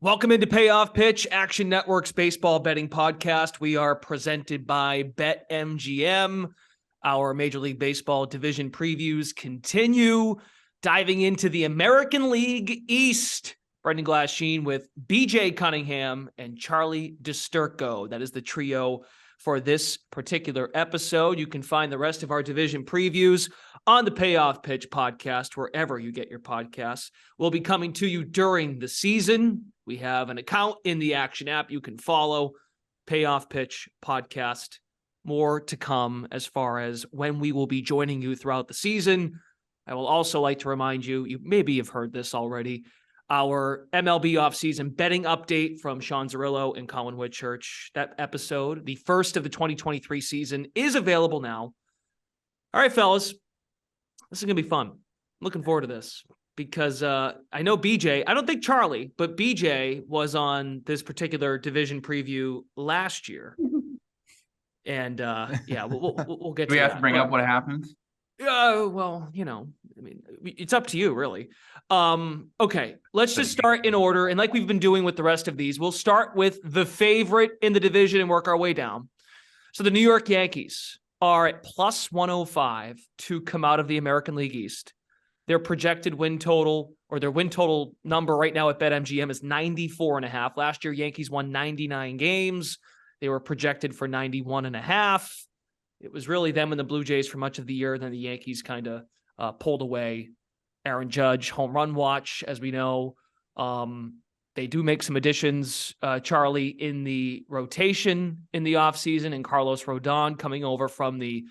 Welcome into Payoff Pitch, Action Network's baseball betting podcast. We are presented by BetMGM. Our Major League Baseball division previews continue, diving into the American League East. Brendan Glasheen with BJ Cunningham and Charlie DiSturco. That is the trio for this particular episode. You can find the rest of our division previews on the Payoff Pitch podcast, wherever you get your podcasts. We'll be coming to you during the season. We have an account in the Action app you can follow. Payoff Pitch podcast. More to come as far as when we will be joining you throughout the season. I will also like to remind you, you maybe have heard this already, our MLB offseason betting update from Sean Zerillo and Colin Whitchurch. That episode, the first of the 2023 season, is available now. All right, fellas, this is going to be fun. I'm looking forward to this because I know BJ, I don't think Charlie, but BJ was on this particular division preview last year. And yeah, we'll get to that. Do we have to bring up what happened? Well, you know, I mean, it's up to you, really. Okay, let's just start in order. And like we've been doing with the rest of these, we'll start with the favorite in the division and work our way down. So the New York Yankees are at plus 105 to come out of the American League East. Their projected win total, or their win total number right now at BetMGM, is 94.5. Last year, Yankees won 99 games. They were projected for 91.5. It was really them and the Blue Jays for much of the year. Then the Yankees kind of pulled away. Aaron Judge, home run watch, as we know. They do make some additions, Charlie, in the rotation in the offseason, and Carlos Rodon coming over from the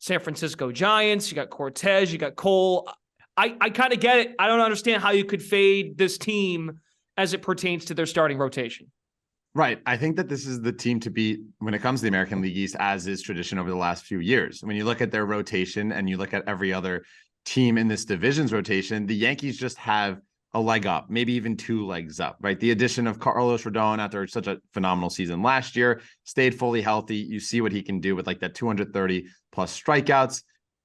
San Francisco Giants. You got Cortez, you got Cole. I kind of get it. I don't understand how you could fade this team as it pertains to their starting rotation. Right. I think that this is the team to beat when it comes to the American League East, as is tradition over the last few years. When you look at their rotation and you look at every other team in this division's rotation, the Yankees just have a leg up, maybe even two legs up, right? The addition of Carlos Rodon after such a phenomenal season last year, stayed fully healthy. You see what he can do with like that 230 plus strikeouts.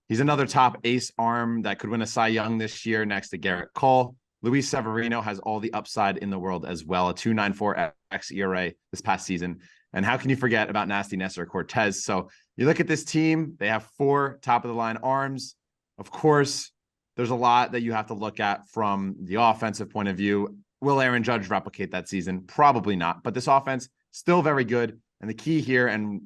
He's another top ace arm that could win a Cy Young this year next to Garrett Cole. Luis Severino has all the upside in the world as well, a 2.94 xERA this past season. And how can you forget about nasty Nestor Cortez? So you look at this team, they have four top-of-the-line arms. Of course, there's a lot that you have to look at from the offensive point of view. Will Aaron Judge replicate that season? Probably not. But this offense, still very good. And the key here, and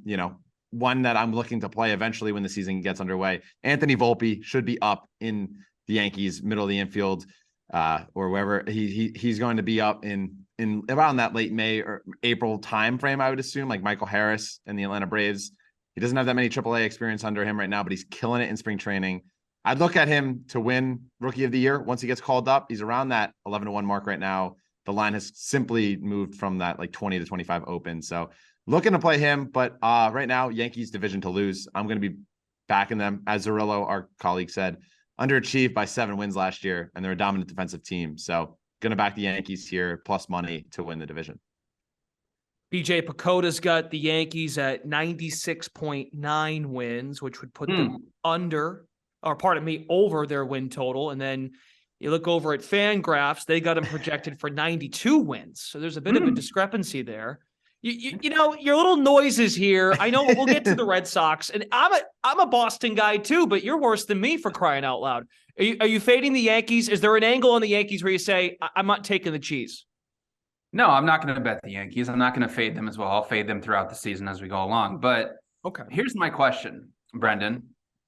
one that I'm looking to play eventually when the season gets underway, Anthony Volpe should be up in the Yankees' middle of the infield. Or wherever he's going to be up in around that late May or April timeframe, I would assume, like Michael Harris and the Atlanta Braves. He doesn't have that many AAA experience under him right now, but he's killing it in spring training. I'd look at him to win Rookie of the Year once he gets called up. He's around that 11-1 mark right now. The line has simply moved from that like 20 to 25 open. So looking to play him, but right now, Yankees division to lose. I'm going to be backing them. As Zerillo, our colleague, said, underachieved by 7 wins last year, and they're a dominant defensive team. So going to back the Yankees here, plus money to win the division. BJ Pacoda's got the Yankees at 96.9 wins, which would put them over their win total. And then you look over at FanGraphs, they got them projected for 92 wins. So there's a bit of a discrepancy there. You know, your little noises here. I know we'll get to the Red Sox, and I'm a Boston guy too, but you're worse than me, for crying out loud. Are you fading the Yankees? Is there an angle on the Yankees where you say, I'm not taking the cheese? No, I'm not going to bet the Yankees. I'm not going to fade them as well. I'll fade them throughout the season as we go along. But okay, here's my question, Brendan.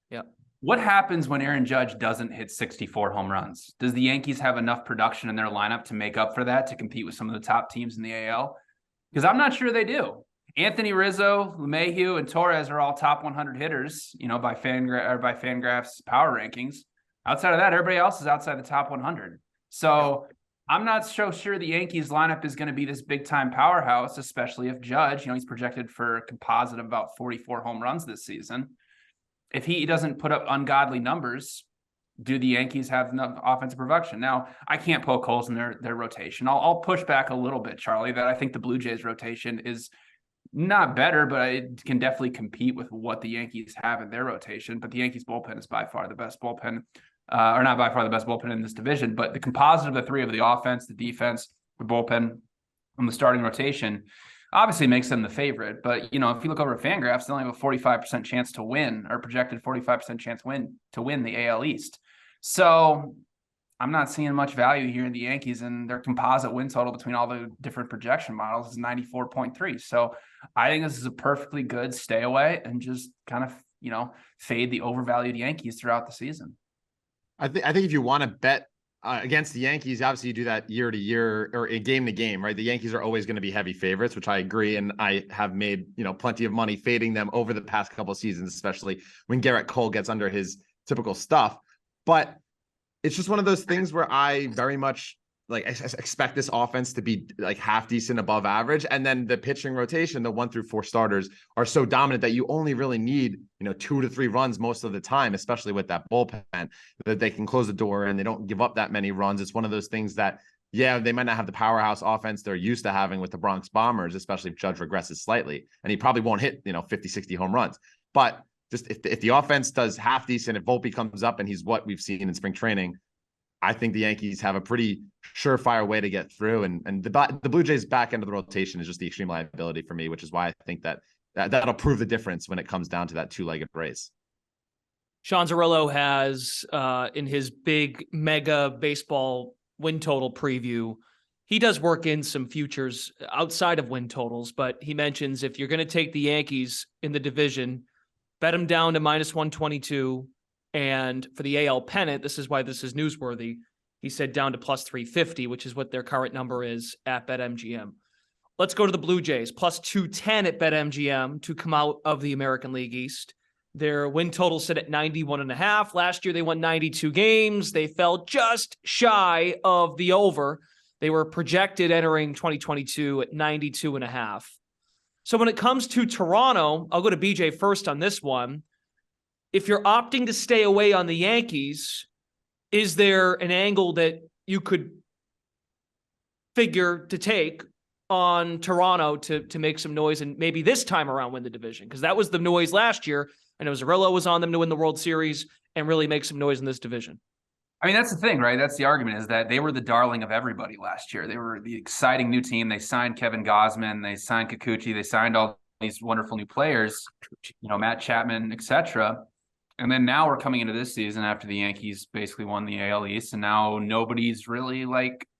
Yeah. What happens when Aaron Judge doesn't hit 64 home runs? Does the Yankees have enough production in their lineup to make up for that, to compete with some of the top teams in the AL? Because I'm not sure they do. Anthony Rizzo, LeMahieu, and Torres are all top 100 hitters, by FanGraphs power rankings. Outside of that, everybody else is outside the top 100. So I'm not so sure the Yankees lineup is going to be this big-time powerhouse, especially if Judge, he's projected for a composite of about 44 home runs this season. If he doesn't put up ungodly numbers, do the Yankees have enough offensive production? Now, I can't poke holes in their rotation. I'll push back a little bit, Charlie, that I think the Blue Jays rotation is not better, but it can definitely compete with what the Yankees have in their rotation. But the Yankees bullpen is by far the best bullpen, or not by far the best bullpen in this division, but the composite of the three, of the offense, the defense, the bullpen, from the starting rotation obviously makes them the favorite. But, if you look over at Fangraphs, they only have a 45% chance to win, or projected 45% chance to win the AL East. So I'm not seeing much value here in the Yankees, and their composite win total between all the different projection models is 94.3. So I think this is a perfectly good stay away and just kind of, fade the overvalued Yankees throughout the season. I think if you want to bet against the Yankees, obviously you do that year to year or game to game, right? The Yankees are always going to be heavy favorites, which I agree. And I have made, plenty of money fading them over the past couple of seasons, especially when Garrett Cole gets under his typical stuff. But it's just one of those things where I very much I expect this offense to be like half decent above average. And then the pitching rotation, the 1 through 4 starters, are so dominant that you only really need, 2 to 3 runs most of the time, especially with that bullpen, that they can close the door and they don't give up that many runs. It's one of those things that, they might not have the powerhouse offense they're used to having with the Bronx Bombers, especially if Judge regresses slightly. And he probably won't hit, 50, 60 home runs. But just if the offense does half decent, if Volpe comes up and he's what we've seen in spring training, I think the Yankees have a pretty surefire way to get through. And the Blue Jays back end of the rotation is just the extreme liability for me, which is why I think that'll prove the difference when it comes down to that 2-legged race. Sean Zerillo has, in his big mega baseball win total preview, he does work in some futures outside of win totals, but he mentions if you're going to take the Yankees in the division, bet them down to -122. And for the AL pennant, this is why this is newsworthy. He said down to +350, which is what their current number is at BetMGM. Let's go to the Blue Jays, +210 at BetMGM to come out of the American League East. Their win total sit at 91.5. Last year, they won 92 games. They fell just shy of the over. They were projected entering 2022 at 92.5. So when it comes to Toronto, I'll go to BJ first on this one. If you're opting to stay away on the Yankees, is there an angle that you could figure to take on Toronto to make some noise and maybe this time around win the division? Because that was the noise last year. I know Zerillo was on them to win the World Series and really make some noise in this division. I mean, that's the thing, right? That's the argument, is that they were the darling of everybody last year. They were the exciting new team. They signed Kevin Gausman. They signed Kikuchi. They signed all these wonderful new players, Matt Chapman, etc. And then now we're coming into this season after the Yankees basically won the AL East, and now nobody's really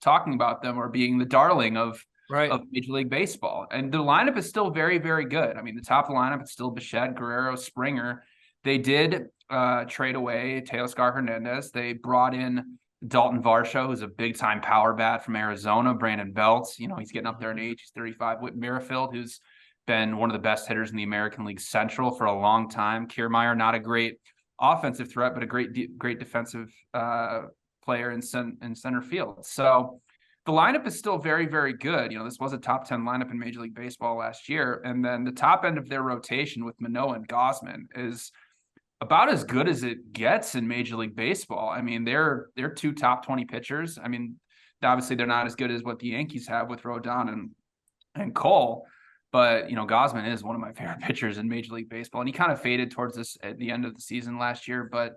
talking about them or being the darling of Major League Baseball. And the lineup is still very, very good. I mean, the top of the lineup, it's still Bichette, Guerrero, Springer. They did trade away Teoscar Hernandez. They brought in Dalton Varsho, who's a big-time power bat from Arizona. Brandon Belt, he's getting up there in age. He's 35. Whit Merrifield, who's been one of the best hitters in the American League Central for a long time. Kiermaier, not a great offensive threat, but a great defensive player in center field. So the lineup is still very, very good. This was a top 10 lineup in Major League Baseball last year. And then the top end of their rotation with Manoah and Gausman is about as good as it gets in Major League Baseball. I mean, they're 2 top 20 pitchers. I mean, obviously they're not as good as what the Yankees have with Rodon and Cole, but Gausman is one of my favorite pitchers in Major League Baseball, and he kind of faded towards this at the end of the season last year. But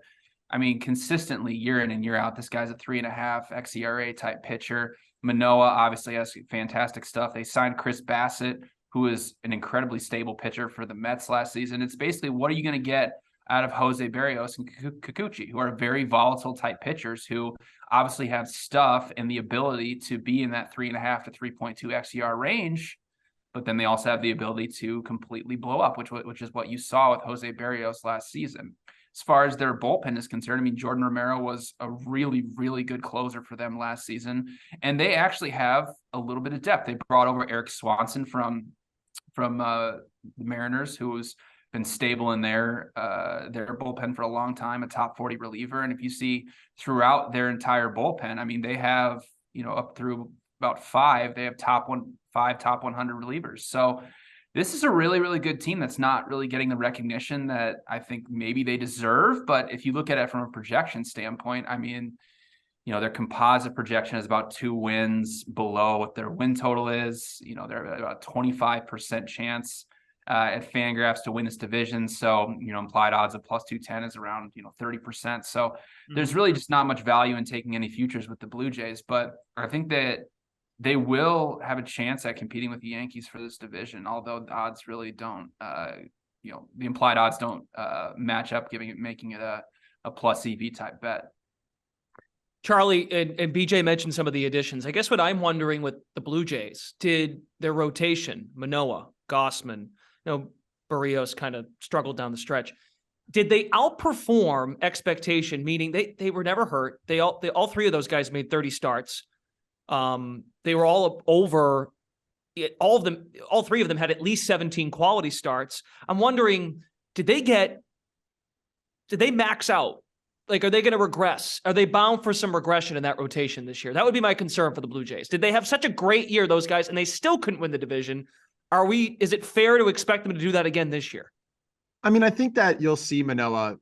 I mean, consistently year in and year out, this guy's a 3.5 xERA type pitcher. Manoah obviously has fantastic stuff. They signed Chris Bassett, who is an incredibly stable pitcher for the Mets last season. It's basically, what are you going to get out of Jose Berrios and Kikuchi, who are very volatile type pitchers who obviously have stuff and the ability to be in that 3.5 to 3.2 xER range, but then they also have the ability to completely blow up, which is what you saw with Jose Berrios last season. As far as their bullpen is concerned, I mean, Jordan Romero was a really, really good closer for them last season, and they actually have a little bit of depth. They brought over Eric Swanson from the Mariners, who has been stable in their bullpen for a long time, a top 40 reliever. And if you see throughout their entire bullpen, I mean, they have, up through about 5, they have 5 top 100 relievers. So this is a really, really good team that's not really getting the recognition that I think maybe they deserve. But if you look at it from a projection standpoint, I mean, their composite projection is about 2 wins below what their win total is. They're about 25% chance at Fangraphs to win this division. So, implied odds of +210 is around, 30%. So there's really just not much value in taking any futures with the Blue Jays. But I think that they will have a chance at competing with the Yankees for this division, although the odds really don't, the implied odds don't match up, making it a plus EV type bet. Charlie and BJ mentioned some of the additions. I guess what I'm wondering with the Blue Jays, did their rotation, Manoah, Gossman, Barrios kind of struggled down the stretch. Did they outperform expectation? Meaning they were never hurt. All three of those guys made 30 starts. They were all over. All three of them had at least 17 quality starts. I'm wondering, did they max out? Like, are they going to regress? Are they bound for some regression in that rotation this year? That would be my concern for the Blue Jays. Did they have such a great year, those guys, and they still couldn't win the division? Is it fair to expect them to do that again this year? I mean, I think that you'll see Manoah,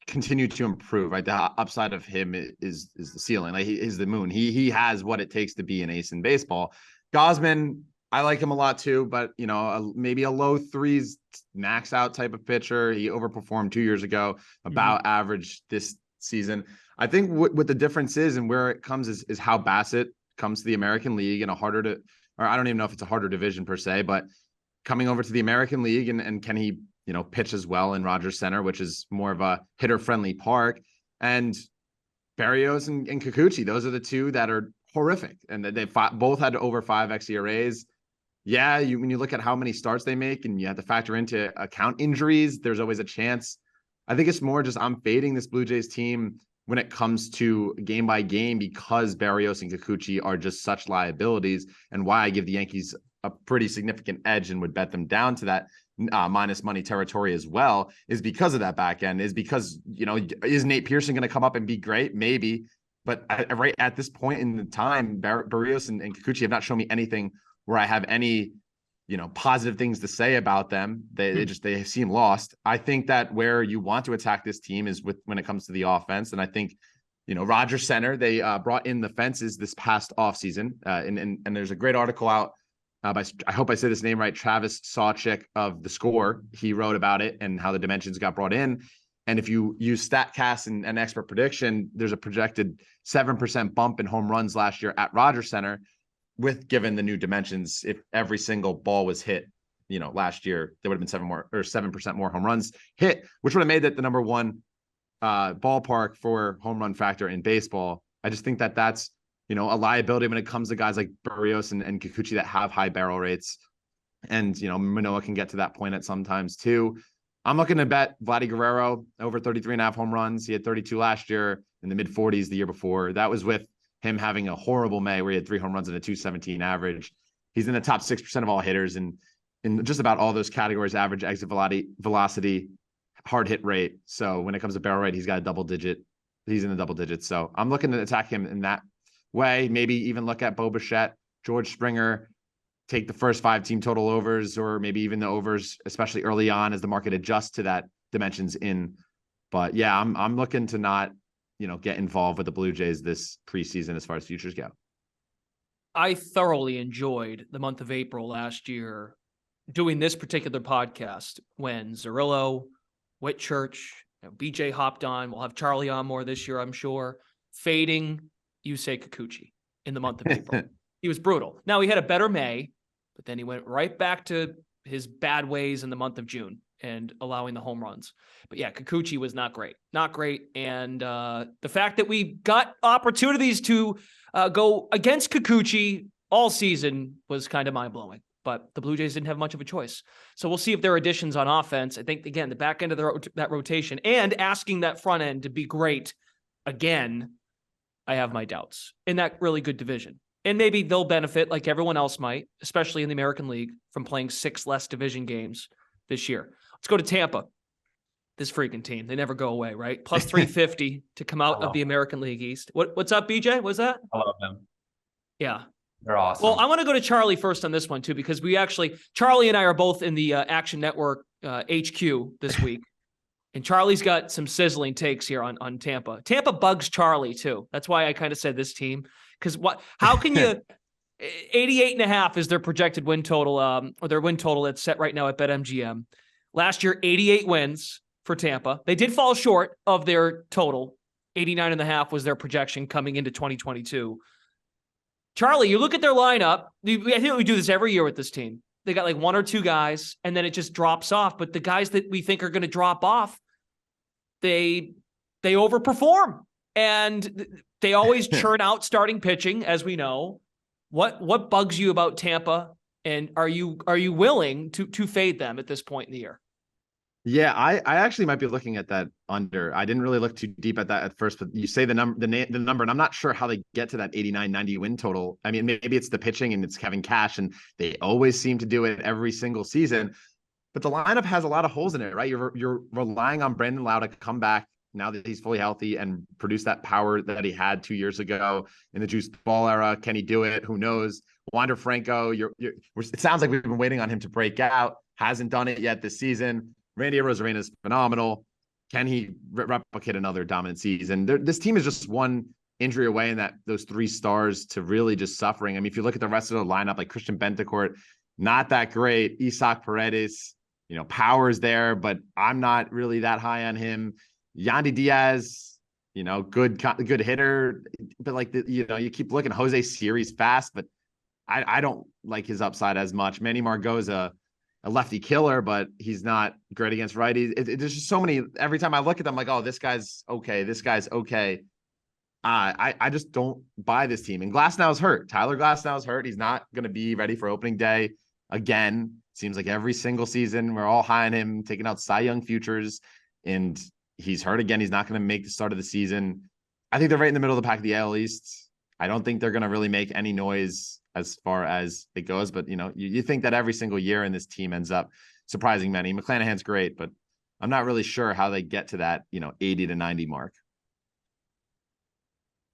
continue to improve, right? The upside of him is the ceiling. Like, he is the moon. He has what it takes to be an ace in baseball. Gausman, I like him a lot too, but maybe a low threes max out type of pitcher. He overperformed 2 years ago, about average this season. I think what the difference is and where it comes is how Bassett comes to the American League in or I don't even know if it's a harder division per se, but coming over to the American League and can he, pitch as well in Rogers Center, which is more of a hitter friendly park, and Barrios and Kikuchi. Those are the two that are horrific. And they both had over 5 xERAs. Yeah, when you look at how many starts they make and you have to factor into account injuries, there's always a chance. I think it's more just I'm fading this Blue Jays team when it comes to game by game because Barrios and Kikuchi are just such liabilities, and why I give the Yankees a pretty significant edge and would bet them down to that minus money territory as well is because of that back end, is because, is Nate Pearson going to come up and be great? Maybe. But right at this point in the time, Barrios and Kikuchi have not shown me anything where I have any, positive things to say about them. They seem lost. I think that where you want to attack this team is when it comes to the offense. And I think, Rogers Center, they brought in the fences this past offseason. And there's a great article out by, I hope I say this name right, Travis Sawchik of The Score. He wrote about it and how the dimensions got brought in. And if you use StatCast and expert prediction, there's a projected 7% bump in home runs last year at Rogers Center, given the new dimensions. If every single ball was hit, last year, there would have been 7% more home runs hit, which would have made it the number one ballpark for home run factor in baseball. I just think that that's, a liability when it comes to guys like Barrios and Kikuchi that have high barrel rates. And, Manoah can get to that point at sometimes too. I'm looking to bet Vladdy Guerrero over 33.5 home runs. He had 32 last year, in the mid 40s the year before. That was with him having a horrible May where he had 3 home runs and a 217 average. He's in the top 6% of all hitters and in just about all those categories: average exit velocity, hard hit rate. So when it comes to barrel rate, he's got a double digit. He's in the double digits. So I'm looking to attack him in that way. Maybe even look at Bo Bichette, George Springer, take the first 5 team total overs, or maybe even the overs, especially early on as the market adjusts to that dimensions in. But yeah, I'm looking to not, get involved with the Blue Jays this preseason as far as futures go. I thoroughly enjoyed the month of April last year doing this particular podcast when Zerillo, Whitchurch, BJ hopped on. We'll have Charlie on more this year, I'm sure. Fading Yusei Kikuchi in the month of April. He was brutal. Now, he had a better May, but then he went right back to his bad ways in the month of June and allowing the home runs. But yeah, Kikuchi was not great. And the fact that we got opportunities to go against Kikuchi all season was kind of mind-blowing. But the Blue Jays didn't have much of a choice. So we'll see if there are additions on offense. I think, again, the back end of that rotation and asking that front end to be great again, I have my doubts in that really good division. And maybe they'll benefit like everyone else might, especially in the American League, from playing 6 less division games this year. Let's go to Tampa. This freaking team. They never go away, right? Plus 350 to come out of the American League East. What's up, BJ? What's that? I love them. Yeah. They're awesome. Well, I want to go to Charlie first on this one too, because Charlie and I are both in the Action Network HQ this week. And Charlie's got some sizzling takes here on Tampa. Tampa bugs Charlie too. That's why I kind of said this team. Because how can you 88.5 is their projected win total, or their win total that's set right now at BetMGM. Last year, 88 wins for Tampa. They did fall short of their total. 89.5 was their projection coming into 2022. Charlie, you look at their lineup. I think we do this every year with this team. They got like one or two guys, and then it just drops off. But the guys that we think are going to drop off, they overperform, and they always churn out starting pitching, as we know. What bugs you about Tampa, and are you willing to fade them at this point in the year? Yeah, I actually might be looking at that under. I didn't really look too deep at that at first, but you say the number, and I'm not sure how they get to that 89-90 win total. I mean, maybe it's the pitching and it's Kevin Cash, and they always seem to do it every single season. But the lineup has a lot of holes in it, right? You're relying on Brandon Lau to come back now that he's fully healthy and produce that power that he had 2 years ago in the juice ball era. Can he do it? Who knows? Wander Franco, it sounds like we've been waiting on him to break out. Hasn't done it yet this season. Randy Arozarena is phenomenal. Can he replicate another dominant season? This team is just one injury away, and those three stars to really just suffering. I mean, if you look at the rest of the lineup, like Christian Bentecourt, not that great. Isaac Paredes, power's there, but I'm not really that high on him. Yandy Diaz, good hitter, but you keep looking. Jose Siri's fast, but I don't like his upside as much. Manny Margot's a lefty killer, but he's not great against righties. There's just so many. Every time I look at them, like, oh, this guy's okay. This guy's okay. I just don't buy this team. And Glasnow's hurt. Tyler Glasnow's hurt. He's not going to be ready for opening day again. Seems like every single season we're all high on him, taking out Cy Young futures, and he's hurt again. He's not going to make the start of the season. I think they're right in the middle of the pack of the AL East. I don't think they're going to really make any noise as far as it goes, but you think that every single year in this team ends up surprising many. McClanahan's great, but I'm not really sure how they get to that 80 to 90 mark.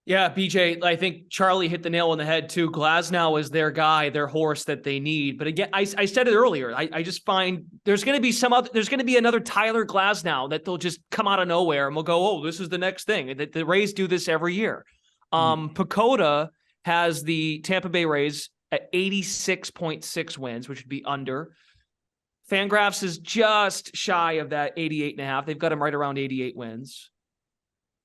Yeah, BJ, I think Charlie hit the nail on the head too. Glasnow is their guy, their horse that they need. But again, I said it earlier. I just find there's going to be another Tyler Glasnow that they'll just come out of nowhere and we'll go, oh, this is the next thing. The Rays do this every year. Pacoda has the Tampa Bay Rays at 86.6 wins, which would be under. Fangraphs is just shy of that 88.5. They've got him right around 88 wins.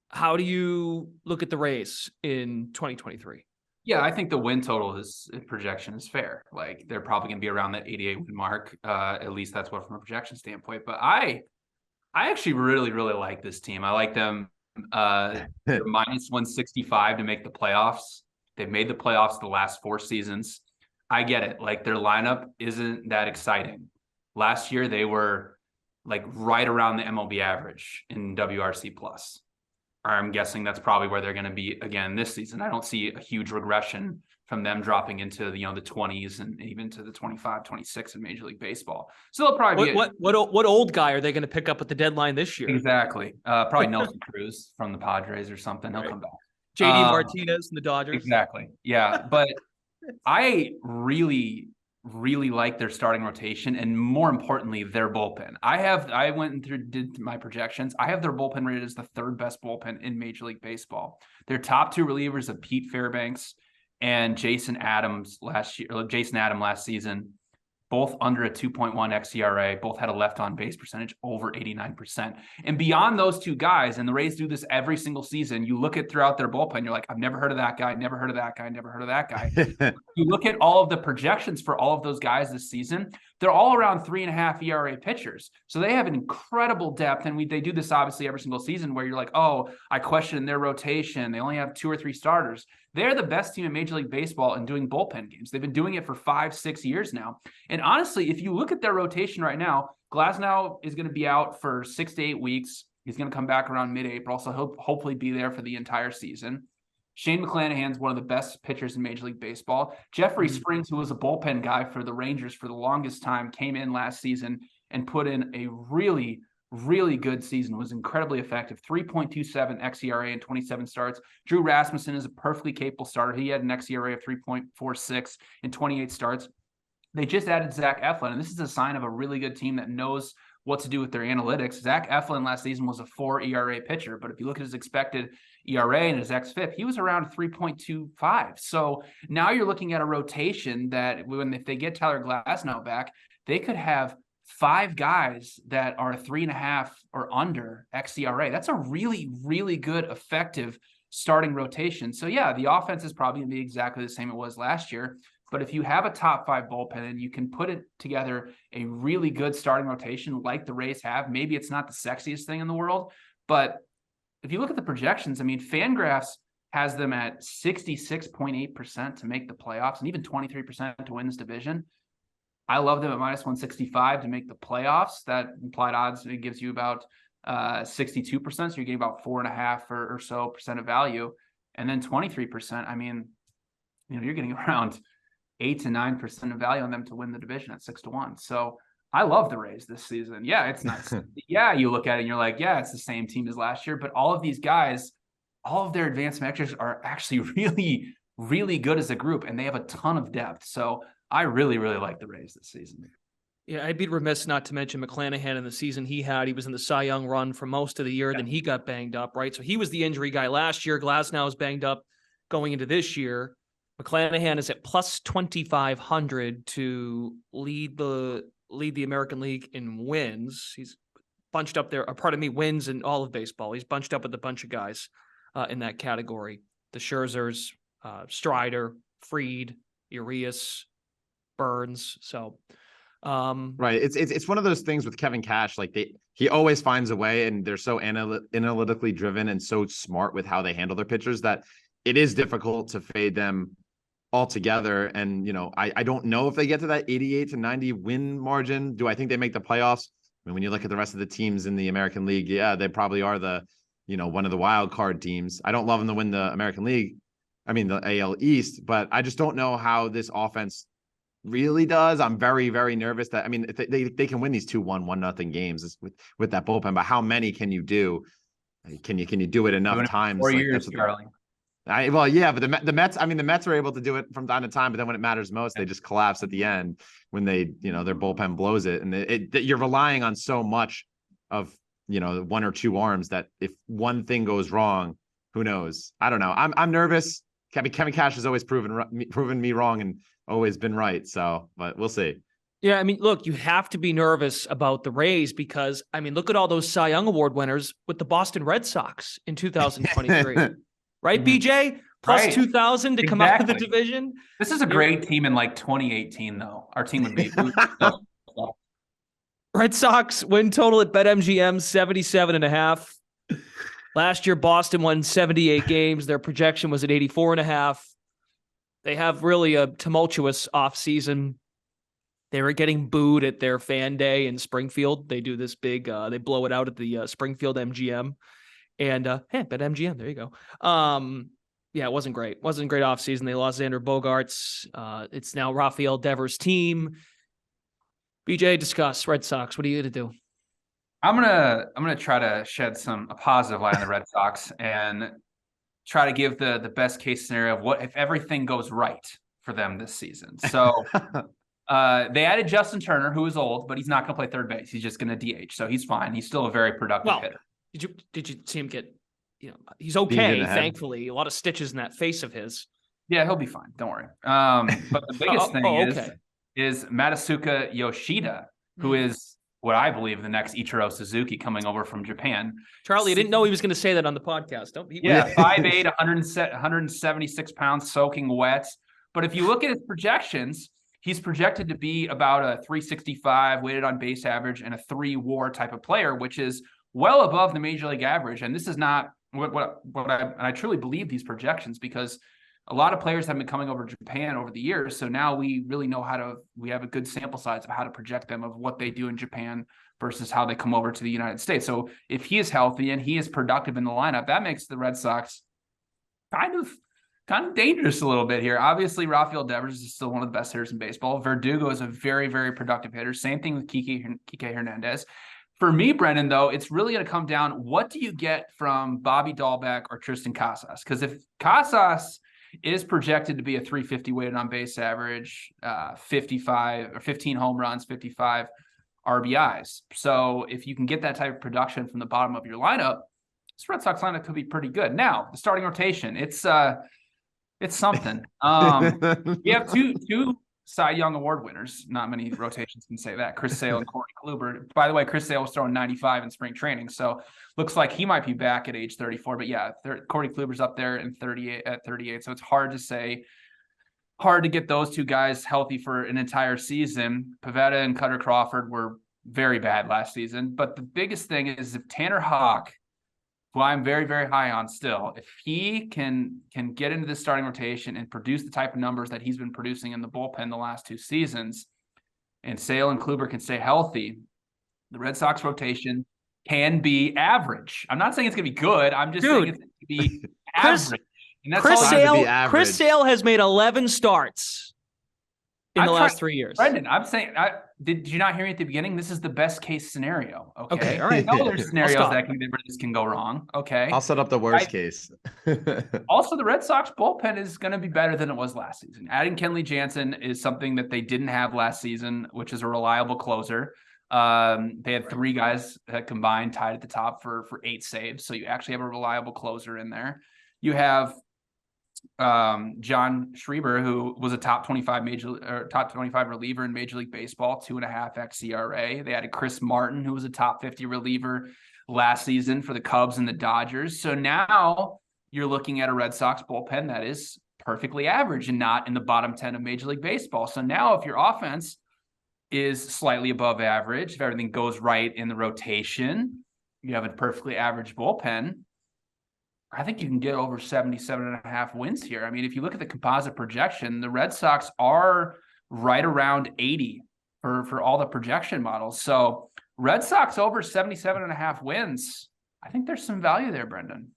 How do you look at the Rays in 2023? Yeah, I think the win total projection is fair. Like, they're probably going to be around that 88 win mark. At least that's what from a projection standpoint. But I actually really, really like this team. I like them minus 165 to make the playoffs. They've made the playoffs the last 4 seasons. I get it. Like, their lineup isn't that exciting. Last year, they were like right around the MLB average in WRC plus. I'm guessing that's probably where they're going to be again this season. I don't see a huge regression from them dropping into the 20s and even to the 25, 26 in Major League Baseball. So they'll probably what old guy are they going to pick up at the deadline this year? Exactly. Probably Nelson Cruz from the Padres or something. He'll come back. JD Martinez and the Dodgers. Exactly. Yeah. But I really, really like their starting rotation and, more importantly, their bullpen. I went and did my projections. I have their bullpen rated as the 3rd best bullpen in Major League Baseball. Their top 2 relievers of Pete Fairbanks and Jason Adam last season, both under a 2.1 xERA, both had a left on base percentage over 89%. And beyond those 2 guys, and the Rays do this every single season, you look at throughout their bullpen, you're like, I've never heard of that guy, never heard of that guy, never heard of that guy. You look at all of the projections for all of those guys this season, they're all around 3.5 ERA pitchers. So they have an incredible depth. And they do this obviously every single season where you're like, oh, I question their rotation. They only have 2 or 3 starters. They're the best team in Major League Baseball in doing bullpen games. They've been doing it for 5-6 years now. And honestly, if you look at their rotation right now, Glasnow is going to be out for 6 to 8 weeks. He's going to come back around mid-April, so he'll hopefully be there for the entire season. Shane McClanahan's one of the best pitchers in Major League Baseball. Jeffrey Springs, who was a bullpen guy for the Rangers for the longest time, came in last season and put in a really, really good season, was incredibly effective. 3.27 xERA in 27 starts. Drew Rasmussen is a perfectly capable starter. He had an xERA of 3.46 in 28 starts. They just added Zach Eflin, and this is a sign of a really good team that knows what to do with their analytics. Zach Eflin last season was a 4 ERA pitcher, but if you look at his expected ERA and his xFIP, he was around 3.25. So now you're looking at a rotation that if they get Tyler Glasnow back, they could have 5 guys that are 3.5 or under xERA. That's a really, really good, effective starting rotation. So yeah, the offense is probably going to be exactly the same it was last year. But if you have a top 5 bullpen and you can put it together a really good starting rotation like the Rays have, maybe it's not the sexiest thing in the world, but if you look at the projections, I mean, Fangraphs has them at 66.8% to make the playoffs and even 23% to win this division. I love them at minus 165 to make the playoffs. That implied odds, it gives you about 62%. So you're getting about 4.5 or so percent of value. And then 23%, I mean, you're getting around 8 to 9% of value on them to win the division at 6-1. So I love the Rays this season. Yeah, it's nice. Yeah, you look at it and you're like, yeah, it's the same team as last year. But all of these guys, all of their advanced metrics are actually really, really good as a group, and they have a ton of depth. So I really, really like the Rays this season. Yeah, I'd be remiss not to mention McClanahan in the season he had. He was in the Cy Young run for most of the year. Then he got banged up, right? So he was the injury guy last year. Glasnow is banged up going into this year. McClanahan is at plus 2,500 to lead the American League in wins. He's bunched up there, wins in all of baseball. He's bunched up with a bunch of guys in that category. The Scherzers, Strider, Fried, Urias, Burns. So, right. It's one of those things with Kevin Cash. Like he always finds a way, and they're so analytically driven and so smart with how they handle their pitchers that it is difficult to fade them altogether. And, I don't know if they get to that 88 to 90 win margin. Do I think they make the playoffs? I mean, when you look at the rest of the teams in the American League, yeah, they probably are one of the wild card teams. I don't love them to win the American League. I mean, the AL East, but I just don't know how this offense really does. I'm very, very nervous that, I mean, if they can win these 2-1, 1-0 games with that bullpen, but how many can you do? Can you do it enough times? 4 years, darling. But the Mets, I mean, the Mets are able to do it from time to time, but then when it matters most, they just collapse at the end when their bullpen blows it. And you're relying on so much of, 1 or 2 arms that if one thing goes wrong, who knows? I don't know. I'm nervous. Kevin Cash has always proven me wrong and always been right. So, but we'll see. Yeah, I mean, look, you have to be nervous about the Rays because, I mean, look at all those Cy Young Award winners with the Boston Red Sox in 2023. Right, BJ? Plus 2,000 to come out of the division. This is a great team in like 2018, though. Our team would be. Red Sox win total at BetMGM 77.5. Last year, Boston won 78 games. Their projection was at 84.5. They have really a tumultuous offseason. They were getting booed at their fan day in Springfield. They do this big, they blow it out at the Springfield MGM. And BetMGM, there you go. Yeah, it wasn't great. Wasn't a great offseason. They lost Xander Bogaerts. It's now Rafael Devers' team. BJ, discuss Red Sox. What are you going to do? I'm gonna try to shed a positive light on the Red Sox and try to give the best case scenario of what if everything goes right for them this season. So they added Justin Turner, who is old, but he's not going to play third base. He's just going to DH, so he's fine. He's still a very productive hitter. Did you see him get? He's okay. Thankfully, a lot of stitches in that face of his. Yeah, he'll be fine. Don't worry. But the biggest thing is Matsuka Yoshida, who is what I believe the next Ichiro Suzuki coming over from Japan. Charlie, I didn't know he was going to say that on the podcast. 5'8", 176 pounds, soaking wet. But if you look at his projections, he's projected to be about a 365 weighted on base average and a 3 WAR type of player, which is well above the major league average. And this is not what I truly believe these projections, because a lot of players have been coming over to Japan over the years. So now we really know we have a good sample size of how to project them of what they do in Japan versus how they come over to the United States. So if he is healthy and he is productive in the lineup, that makes the Red Sox kind of dangerous a little bit here. Obviously, Rafael Devers is still one of the best hitters in baseball. Verdugo is a very, very productive hitter. Same thing with Kike Hernandez. For me, Brendan, though, it's really going to come down, what do you get from Bobby Dahlbeck or Tristan Casas? Because if Casas is projected to be a 350 weighted on base average, 55 or 15 home runs, 55 RBIs. So if you can get that type of production from the bottom of your lineup, this Red Sox lineup could be pretty good. Now, the starting rotation, it's something. You have two Cy Young Award winners. Not many rotations can say that. Chris Sale and Corey Kluber. By the way, Chris Sale was throwing 95 in spring training, so looks like he might be back at age 34. But yeah, Corey Kluber's up there in 38. So it's hard to say. Hard to get those two guys healthy for an entire season. Pivetta and Cutter Crawford were very bad last season. But the biggest thing is if Tanner Houck, who I'm very, very high on still, if he can get into the starting rotation and produce the type of numbers that he's been producing in the bullpen the last 2 seasons, and Sale and Kluber can stay healthy, the Red Sox rotation can be average. I'm not saying it's going to be good. I'm just saying it's going to be average. And that's Chris Sale has made 11 starts in the last 3 years. Brendan, I'm saying, did you not hear me at the beginning? This is the best case scenario. Okay. All right. I know there's scenarios that can go wrong. Okay. I'll set up the worst case. Also, the Red Sox bullpen is going to be better than it was last season. Adding Kenley Jansen is something that they didn't have last season, which is a reliable closer. They had 3 guys that combined tied at the top for 8 saves. So you actually have a reliable closer in there. You have John Schreiber, who was a top 25 reliever in Major League Baseball, 2.5 xERA. They added Chris Martin, who was a top 50 reliever last season for the Cubs and the Dodgers. So now you're looking at a Red Sox bullpen that is perfectly average and not in the bottom 10 of Major League Baseball. So now if your offense is slightly above average, if everything goes right in the rotation, you have a perfectly average bullpen. I think you can get over 77.5 wins here. I mean, if you look at the composite projection, the Red Sox are right around 80 for all the projection models. So Red Sox over 77.5 wins. I think there's some value there, Brendan.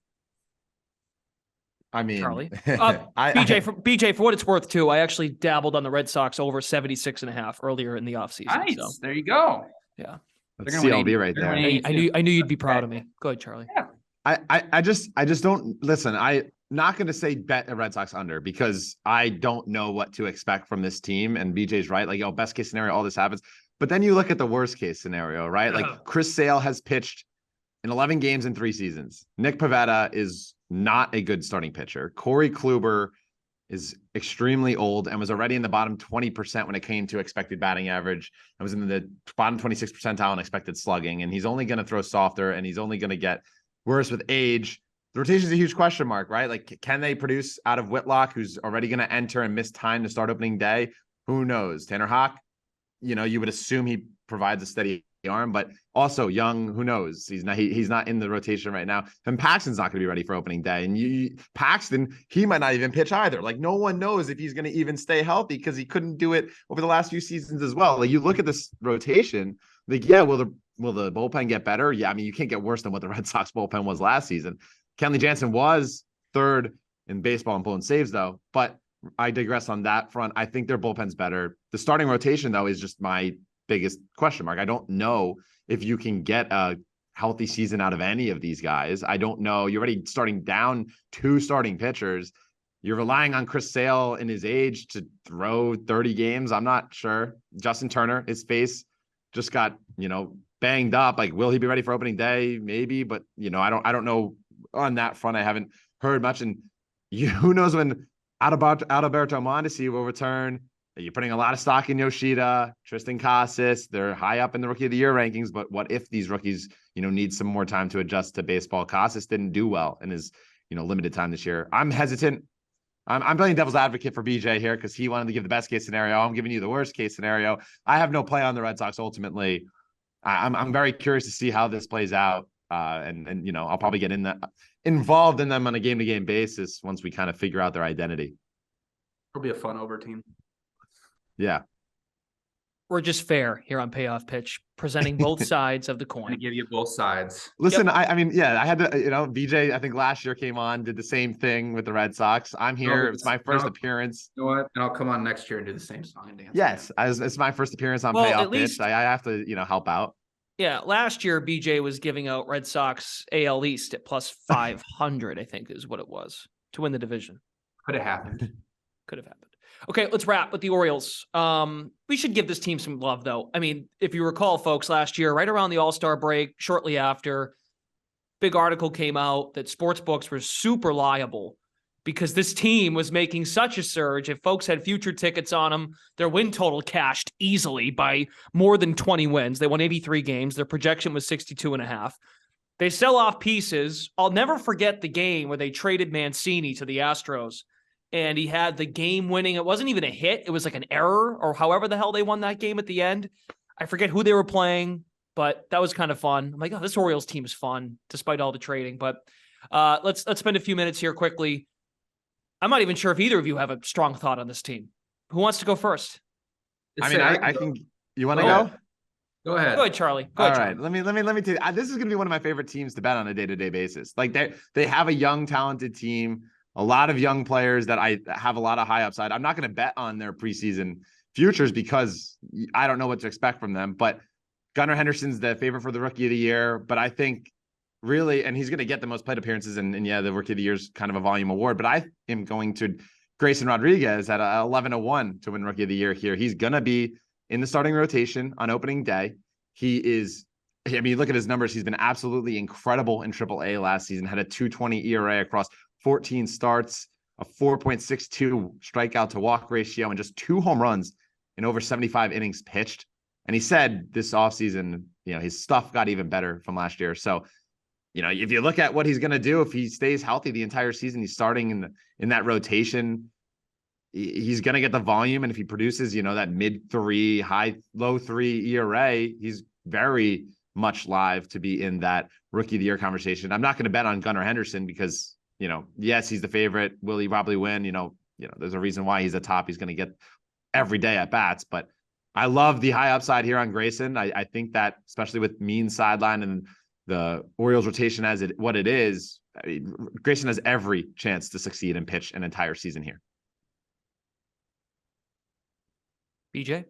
I mean, Charlie, BJ, for what it's worth too, I actually dabbled on the Red Sox over 76.5 earlier in the offseason. Nice. So. There you go. Yeah. That's CLB right there. I knew you'd be proud of me. Go ahead, Charlie. Yeah. I just don't listen. I'm not going to say bet a Red Sox under because I don't know what to expect from this team. And BJ's right. Like, best case scenario, all this happens. But then you look at the worst case scenario, right? Like Chris Sale has pitched in 11 games in 3 seasons. Nick Pivetta is not a good starting pitcher. Corey Kluber is extremely old and was already in the bottom 20% when it came to expected batting average. I was in the bottom 26th percentile in expected slugging. And he's only going to throw softer and he's only going to get worse with age. The rotation is a huge question mark, right? Like, can they produce out of Whitlock, who's already going to enter and miss time to start opening day? Who knows? Tanner Houck, you would assume he provides a steady arm, but also Young, who knows? He's not in the rotation right now. And Paxton's not going to be ready for opening day. And Paxton, he might not even pitch either. Like, no one knows if he's going to even stay healthy because he couldn't do it over the last few seasons as well. Like, you look at this rotation, like, yeah, will the bullpen get better? Yeah, I mean, you can't get worse than what the Red Sox bullpen was last season. Kenley Jansen was 3rd in baseball in blown saves, though. But I digress on that front. I think their bullpen's better. The starting rotation, though, is just my biggest question mark. I don't know if you can get a healthy season out of any of these guys. I don't know. You're already starting down 2 starting pitchers. You're relying on Chris Sale in his age to throw 30 games. I'm not sure. Justin Turner, his face just got, banged up. Like, will he be ready for opening day? Maybe, but I don't know on that front. I haven't heard much. And who knows when Adalberto Mondesi will return. You're putting a lot of stock in Yoshida, Tristan Casas. They're high up in the Rookie of the Year rankings, but what if these rookies, need some more time to adjust to baseball? Casas didn't do well in his, limited time this year. I'm hesitant. I'm playing devil's advocate for BJ here because he wanted to give the best case scenario. I'm giving you the worst case scenario. I have no play on the Red Sox ultimately. I'm very curious to see how this plays out. And I'll probably get involved in them on a game-to-game basis once we kind of figure out their identity. It'll be a fun over team. Yeah. We're just fair here on Payoff Pitch, presenting both sides of the coin. I give you both sides. Listen, yep. I had to, BJ, I think last year came on, did the same thing with the Red Sox. I'm here. It's my first appearance. You know what? And I'll come on next year and do the same song and dance. Yes. It's my first appearance on Payoff Pitch. I have to, help out. Yeah. Last year, BJ was giving out Red Sox AL East at plus 500, I think is what it was to win the division. Could have happened. Okay, let's wrap with the Orioles. We should give this team some love, though. I mean, if you recall, folks, last year, right around the All-Star break, shortly after, big article came out that sports books were super liable because this team was making such a surge. If folks had future tickets on them, their win total cashed easily by more than 20 wins. They won 83 games. Their projection was 62.5. They sell off pieces. I'll never forget the game where they traded Mancini to the Astros, and he had the game winning. It wasn't even a hit. It was like an error, or however the hell they won that game at the end. I forget who they were playing, but that was kind of fun. I'm like, oh, this Orioles team is fun despite all the trading. But let's spend a few minutes here quickly. I'm not even sure if either of you have a strong thought on this team. Who wants to go first? I mean, I can. You want to go? Go ahead. Go ahead, Charlie. All right. Let me tell you. This is going to be one of my favorite teams to bet on a day-to-day basis. Like they have a young, talented team, a lot of young players that I have a lot of high upside. I'm not going to bet on their preseason futures because I don't know what to expect from them. But Gunnar Henderson's the favorite for the Rookie of the Year. But I think really, and he's going to get the most plate appearances, and yeah, the Rookie of the Year is kind of a volume award. But I am going to Grayson Rodriguez at 11-1 to win Rookie of the Year here. He's going to be in the starting rotation on opening day. He is, I mean, look at his numbers. He's been absolutely incredible in AAA last season, had a 2.20 ERA across 14 starts, a 4.62 strikeout to walk ratio, and just 2 home runs in over 75 innings pitched. And he said this offseason, his stuff got even better from last year. So, if you look at what he's going to do, if he stays healthy the entire season, he's starting in that rotation. He's going to get the volume. And if he produces, that mid-3, low 3 ERA, he's very much live to be in that Rookie of the Year conversation. I'm not going to bet on Gunnar Henderson because, yes, he's the favorite. Will he probably win? There's a reason why he's a top. He's going to get every day at bats. But I love the high upside here on Grayson. I think that, especially with mean sideline and the Orioles rotation as what it is, Grayson has every chance to succeed and pitch an entire season here. BJ?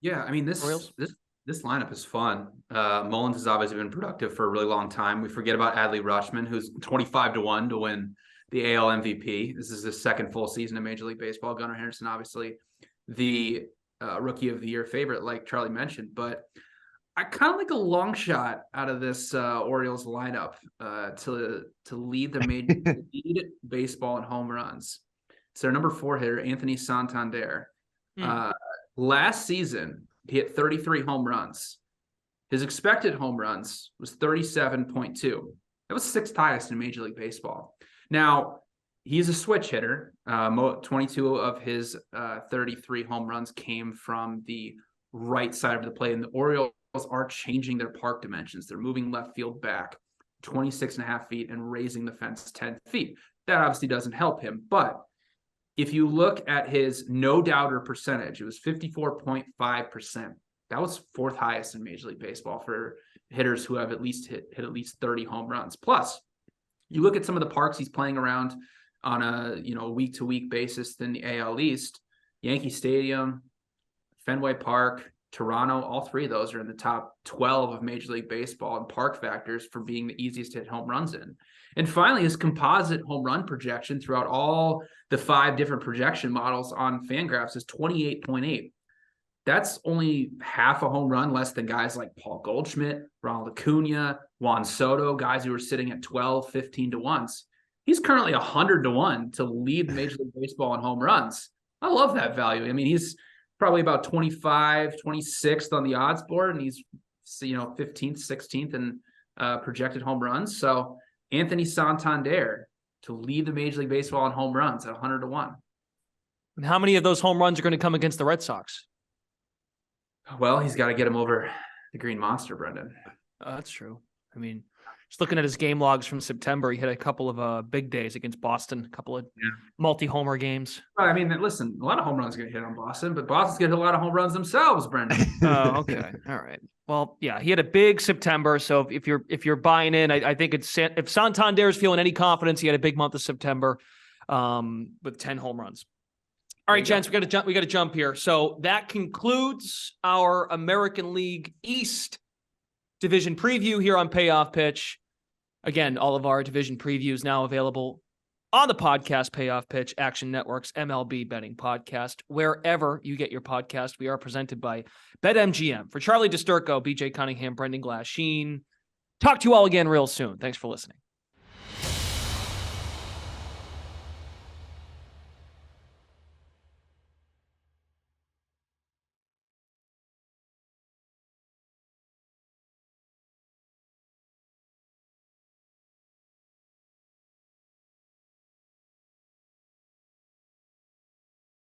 Yeah, I mean, this lineup is fun. Mullins has obviously been productive for a really long time. We forget about Adley Rutschman, who's 25-1 to win the AL MVP. This is his second full season in Major League Baseball. Gunnar Henderson, obviously, the Rookie of the Year favorite, like Charlie mentioned. But I kind of like a long shot out of this Orioles lineup to lead the lead baseball in home runs. It's their number 4 hitter, Anthony Santander. Last season, he hit 33 home runs. His expected home runs was 37.2. That was 6th highest in Major League Baseball. Now, he's a switch hitter. 22 of his 33 home runs came from the right side of the plate, and the Orioles are changing their park dimensions. They're moving left field back 26.5 feet and raising the fence 10 feet. That obviously doesn't help him, but if you look at his no-doubter percentage, it was 54.5%. That was 4th highest in Major League Baseball for hitters who have at least hit at least 30 home runs. Plus, you look at some of the parks he's playing around on a week-to-week basis in the AL East. Yankee Stadium, Fenway Park, Toronto, all 3 of those are in the top 12 of Major League Baseball and park factors for being the easiest to hit home runs in. And finally, his composite home run projection throughout all the 5 different projection models on Fangraphs is 28.8. That's only half a home run less than guys like Paul Goldschmidt, Ronald Acuna, Juan Soto, guys who are sitting at 12, 15 to 1s. He's currently 100 to 1 to lead Major League Baseball in home runs. I love that value. I mean, he's probably about 25, 26th on the odds board, and he's 15th, 16th in projected home runs. So Anthony Santander to lead the Major League Baseball in home runs at 100 to 1. And how many of those home runs are going to come against the Red Sox? Well, he's got to get him over the Green Monster, Brendan. That's true. I mean, just looking at his game logs from September, he had a couple of big days against Boston, a couple of multi-homer games. Well, I mean, listen, a lot of home runs are going to hit on Boston, but Boston's going to hit a lot of home runs themselves, Brendan. Oh, okay. All right. Well, yeah, he had a big September. So if you're buying in, I think if Santander is feeling any confidence, he had a big month of September with 10 home runs. All right, gents, we got to jump here. So that concludes our American League East division preview here on Payoff Pitch. Again, all of our division previews now available on the podcast Payoff Pitch, Action Network's MLB betting podcast. Wherever you get your podcast, we are presented by BetMGM. For Charlie DiSturco, BJ Cunningham, Brendan Glasheen. Talk to you all again real soon. Thanks for listening.